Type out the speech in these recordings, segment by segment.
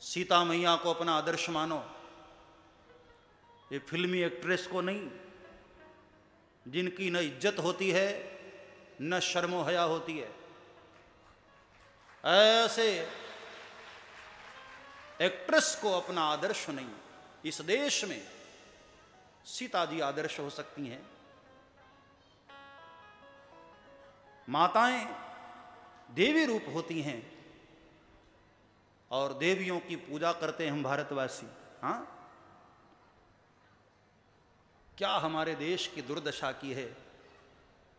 सीता मैया को अपना आदर्श मानो, ये फिल्मी एक्ट्रेस को नहीं, जिनकी न इज्जत होती है न शर्मो हया होती है। ऐसे एक्ट्रेस को अपना आदर्श नहीं। इस देश में सीता जी आदर्श हो सकती हैं। माताएं देवी रूप होती हैं और देवियों की पूजा करते हैं हम भारतवासी। हाँ, क्या हमारे देश की दुर्दशा की है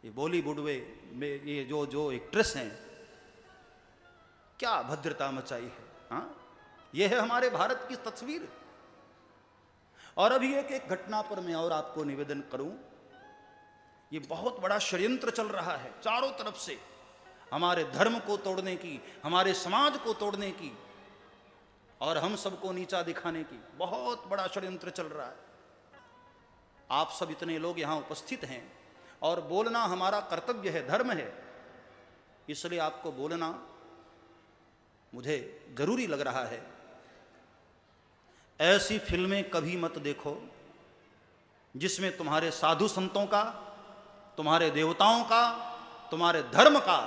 ये बॉलीवुड में ये जो एक्ट्रेस हैं, क्या भद्रता मचाई है। हाँ, ये है हमारे भारत की तस्वीर। और अभी एक घटना पर मैं और आपको निवेदन करूं, ये बहुत बड़ा षड्यंत्र चल रहा है चारों तरफ से, हमारे धर्म को तोड़ने की, हमारे समाज को तोड़ने की और हम सबको नीचा दिखाने की बहुत बड़ा षड्यंत्र चल रहा है। आप सब इतने लोग यहां उपस्थित हैं और बोलना हमारा कर्तव्य है, धर्म है, इसलिए आपको बोलना मुझे जरूरी लग रहा है। ऐसी फिल्में कभी मत देखो जिसमें तुम्हारे साधु संतों का, तुम्हारे देवताओं का, तुम्हारे धर्म का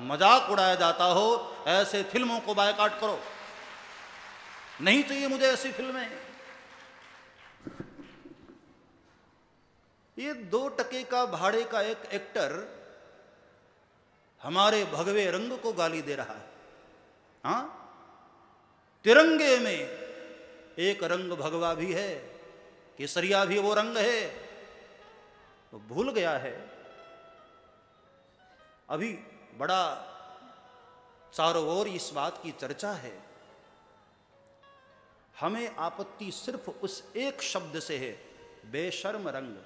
मजाक उड़ाया जाता हो। ऐसे फिल्मों को बायकॉट करो, नहीं चाहिए मुझे ऐसी फिल्में। ये 2 टके का भाड़े का एक एक्टर हमारे भगवे रंग को गाली दे रहा है। हाँ, तिरंगे में एक रंग भगवा भी है, केसरिया भी वो रंग है, तो भूल गया है। अभी बड़ा चारों ओर इस बात की चर्चा है। हमें आपत्ति सिर्फ उस एक शब्द से है, बेशर्म रंग।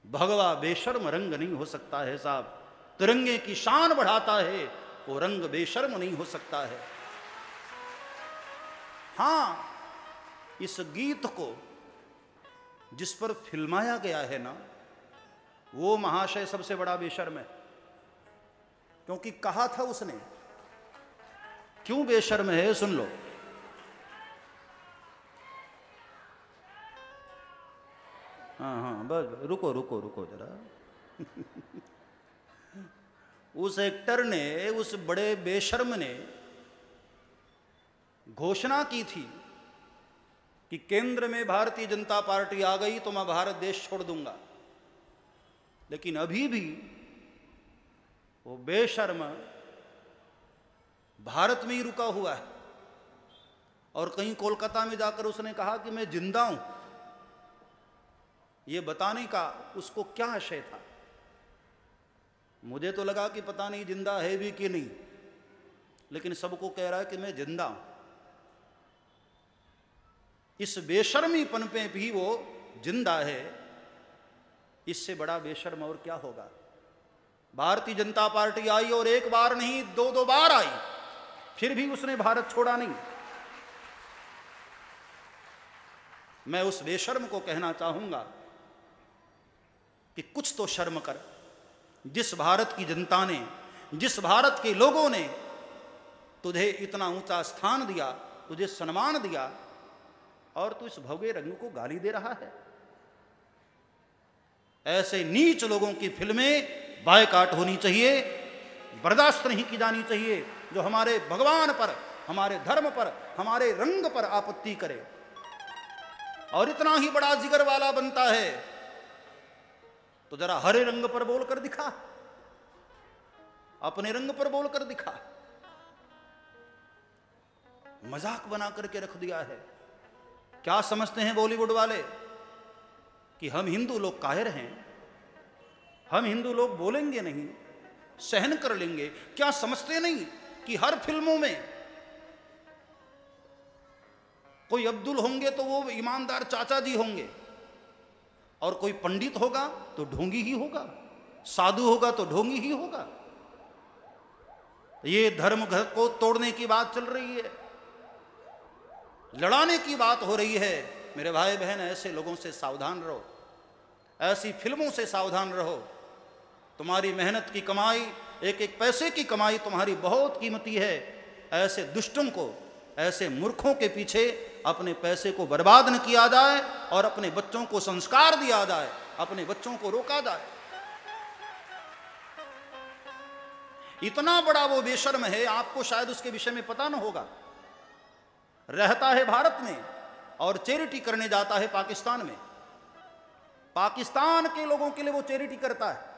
भगवा बेशर्म रंग नहीं हो सकता है साहब। तिरंगे की शान बढ़ाता है वो रंग बेशर्म नहीं हो सकता है। हां, इस गीत को जिस पर फिल्माया गया है ना, वो महाशय सबसे बड़ा बेशर्म है। क्योंकि कहा था उसने, क्यों बेशर्म है सुन लो। हाँ, बस रुको जरा। उस एक्टर ने, उस बड़े बेशर्म ने घोषणा की थी कि केंद्र में भारतीय जनता पार्टी आ गई तो मैं भारत देश छोड़ दूंगा। लेकिन अभी भी वो बेशर्म भारत में ही रुका हुआ है और कहीं कोलकाता में जाकर उसने कहा कि मैं जिंदा हूं। ये बताने का उसको क्या आशय था? मुझे तो लगा कि पता नहीं जिंदा है भी कि नहीं, लेकिन सबको कह रहा है कि मैं जिंदा हूं। इस बेशर्मीपन पे भी वो जिंदा है। इससे बड़ा बेशर्म और क्या होगा? भारतीय जनता पार्टी आई और एक बार नहीं 2-2 बार आई, फिर भी उसने भारत छोड़ा नहीं। मैं उस बेशर्म को कहना चाहूंगा कि कुछ तो शर्म कर। जिस भारत की जनता ने, जिस भारत के लोगों ने तुझे इतना ऊंचा स्थान दिया, तुझे सम्मान दिया, और तू इस भगवे रंग को गाली दे रहा है। ऐसे नीच लोगों की फिल्में बायकॉट होनी चाहिए, बर्दाश्त नहीं की जानी चाहिए, जो हमारे भगवान पर, हमारे धर्म पर, हमारे रंग पर आपत्ति करे। और इतना ही बड़ा जिगर वाला बनता है तो जरा हरे रंग पर बोलकर दिखा, अपने रंग पर बोलकर दिखा। मजाक बना करके रख दिया है। क्या समझते हैं बॉलीवुड वाले कि हम हिंदू लोग कायर हैं, हम हिंदू लोग बोलेंगे नहीं, सहन कर लेंगे? क्या समझते नहीं कि हर फिल्मों में कोई अब्दुल होंगे तो वो ईमानदार चाचा जी होंगे, और कोई पंडित होगा तो ढोंगी ही होगा, साधु होगा तो ढोंगी ही होगा। ये धर्म घर को तोड़ने की बात चल रही है, लड़ाने की बात हो रही है। मेरे भाई बहन, ऐसे लोगों से सावधान रहो, ऐसी फिल्मों से सावधान रहो। तुम्हारी मेहनत की कमाई, एक एक पैसे की कमाई तुम्हारी बहुत कीमती है। ऐसे दुष्टों को ऐसे मूर्खों के पीछे अपने पैसे को बर्बाद न किया जाए और अपने बच्चों को संस्कार दिया जाए, अपने बच्चों को रोका जाए। इतना बड़ा वो बेशर्म है, आपको शायद उसके विषय में पता न होगा। रहता है भारत में और चैरिटी करने जाता है पाकिस्तान में। पाकिस्तान के लोगों के लिए वो चैरिटी करता है।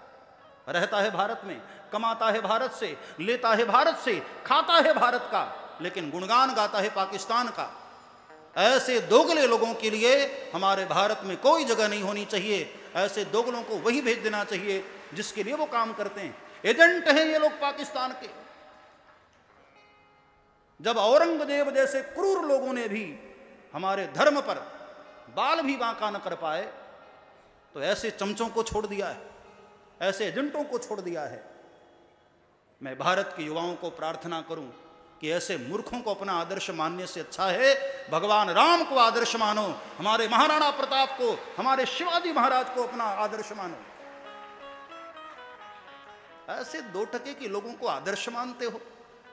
रहता है भारत में, कमाता है भारत से, लेता है भारत से, खाता है भारत का, लेकिन गुणगान गाता है पाकिस्तान का। ऐसे दोगले लोगों के लिए हमारे भारत में कोई जगह नहीं होनी चाहिए। ऐसे दोगलों को वही भेज देना चाहिए जिसके लिए वो काम करते हैं। एजेंट हैं ये लोग पाकिस्तान के। जब औरंगजेब जैसे क्रूर लोगों ने भी हमारे धर्म पर बाल भी बांका न कर पाए, तो ऐसे चमचों को छोड़ दिया है, ऐसे एजेंटों को छोड़ दिया है। मैं भारत के युवाओं को प्रार्थना करूं कि ऐसे मूर्खों को अपना आदर्श मानने से अच्छा है भगवान राम को आदर्श मानो, हमारे महाराणा प्रताप को, हमारे शिवाजी महाराज को अपना आदर्श मानो। ऐसे 2 टके के लोगों को आदर्श मानते हो,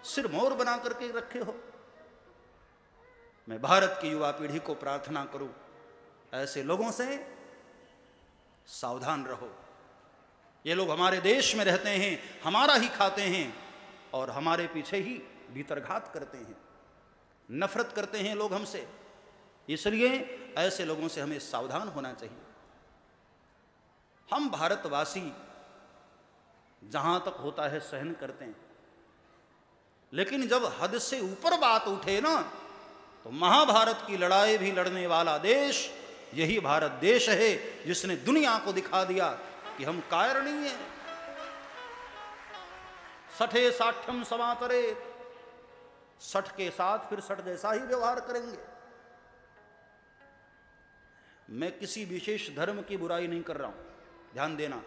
सिर मोर बना करके रखे हो। मैं भारत की युवा पीढ़ी को प्रार्थना करूं, ऐसे लोगों से सावधान रहो। ये लोग हमारे देश में रहते हैं, हमारा ही खाते हैं और हमारे पीछे ही भीतरघात करते हैं, नफरत करते हैं लोग हमसे। इसलिए ऐसे लोगों से हमें सावधान होना चाहिए। हम भारतवासी जहां तक होता है सहन करते हैं, लेकिन जब हद से ऊपर बात उठे ना, तो महाभारत की लड़ाई भी लड़ने वाला देश यही भारत देश है, जिसने दुनिया को दिखा दिया कि हम कायर नहीं हैं। सठे साठ्यम समातरे, 60 के साथ फिर 60 जैसा ही व्यवहार करेंगे। मैं किसी विशेष धर्म की बुराई नहीं कर रहा हूं, ध्यान देना।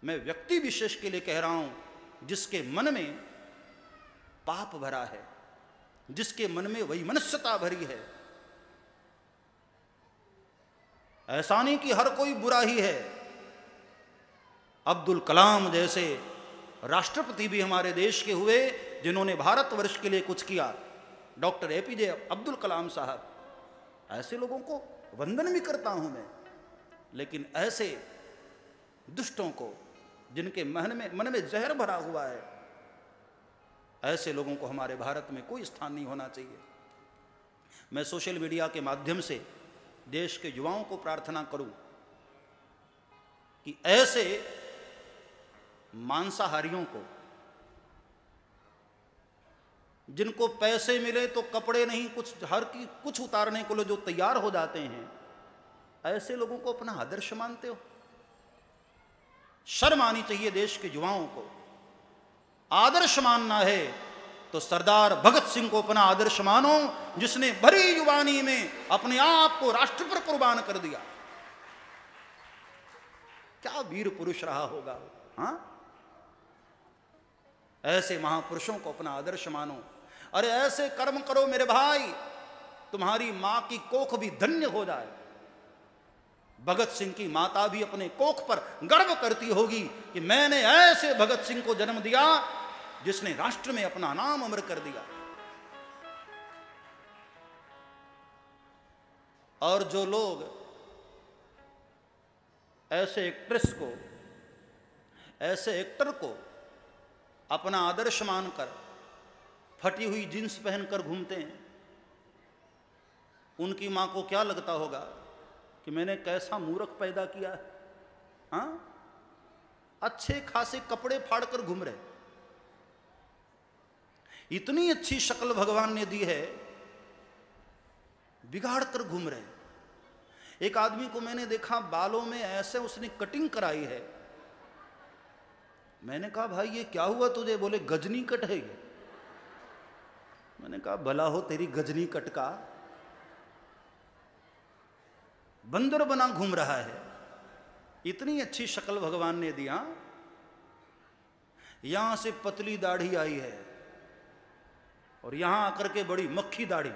मैं व्यक्ति विशेष के लिए कह रहा हूं जिसके मन में पाप भरा है, जिसके मन में वैमनस्यता भरी है। ऐसा नहीं कि हर कोई बुरा ही है। अब्दुल कलाम जैसे राष्ट्रपति भी हमारे देश के हुए जिन्होंने भारतवर्ष के लिए कुछ किया। डॉक्टर एपीजे अब्दुल कलाम साहब, ऐसे लोगों को वंदन भी करता हूं मैं। लेकिन ऐसे दुष्टों को, जिनके मन में जहर भरा हुआ है, ऐसे लोगों को हमारे भारत में कोई स्थान नहीं होना चाहिए। मैं सोशल मीडिया के माध्यम से देश के युवाओं को प्रार्थना करूं कि ऐसे मांसाहारियों को, जिनको पैसे मिले तो कपड़े नहीं, कुछ उतारने को जो तैयार हो जाते हैं, ऐसे लोगों को अपना आदर्श मानते हो। शर्म आनी चाहिए देश के युवाओं को। आदर्श मानना है तो सरदार भगत सिंह को अपना आदर्श मानो, जिसने भरी युवानी में अपने आप को राष्ट्र पर कुर्बान कर दिया। क्या वीर पुरुष रहा होगा, हाँ? ऐसे महापुरुषों को अपना आदर्श मानो। अरे ऐसे कर्म करो मेरे भाई, तुम्हारी मां की कोख भी धन्य हो जाए। भगत सिंह की माता भी अपने कोख पर गर्व करती होगी कि मैंने ऐसे भगत सिंह को जन्म दिया जिसने राष्ट्र में अपना नाम अमर कर दिया। और जो लोग ऐसे एक्ट्रेस को, ऐसे एक्टर को अपना आदर्श मानकर फटी हुई जींस पहनकर घूमते हैं, उनकी मां को क्या लगता होगा कि मैंने कैसा मूर्ख पैदा किया है, हाँ? अच्छे खासे कपड़े फाड़कर घूम रहे, इतनी अच्छी शक्ल भगवान ने दी है, बिगाड़ कर घूम रहे। एक आदमी को मैंने देखा बालों में ऐसे उसने कटिंग कराई है। मैंने कहा भाई ये क्या हुआ तुझे? बोले गजनी कट है ये। मैंने कहा भला हो तेरी गजनी कट का, बंदर बना घूम रहा है। इतनी अच्छी शक्ल भगवान ने दिया, यहां से पतली दाढ़ी आई है और यहां आकर के बड़ी मक्खी दाढ़ी।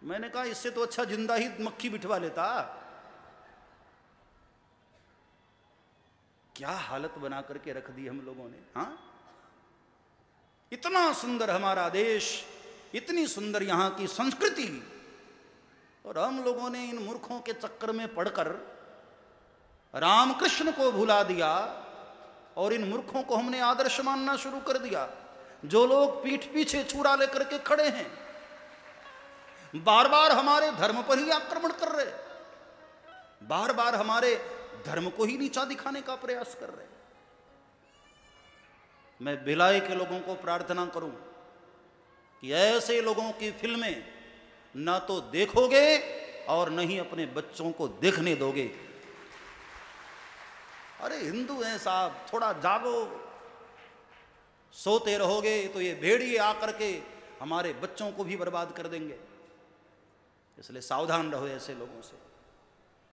मैंने कहा इससे तो अच्छा जिंदा ही मक्खी बिठवा लेता। क्या हालत बना करके रख दी हम लोगों ने, हाँ? इतना सुंदर हमारा देश, इतनी सुंदर यहां की संस्कृति, और हम लोगों ने इन मूर्खों के चक्कर में पड़कर रामकृष्ण को भुला दिया और इन मूर्खों को हमने आदर्श मानना शुरू कर दिया। जो लोग पीठ पीछे छुरा लेकर के खड़े हैं, बार बार हमारे धर्म पर ही आक्रमण कर रहे, बार बार हमारे धर्म को ही नीचा दिखाने का प्रयास कर रहे। मैं भिलाई के लोगों को प्रार्थना करूं कि ऐसे लोगों की फिल्में ना तो देखोगे और न ही अपने बच्चों को देखने दोगे। अरे हिंदू हैं साहब, थोड़ा जागो, सोते रहोगे तो ये भेड़िए आकर के हमारे बच्चों को भी बर्बाद कर देंगे। इसलिए सावधान रहो ऐसे लोगों से।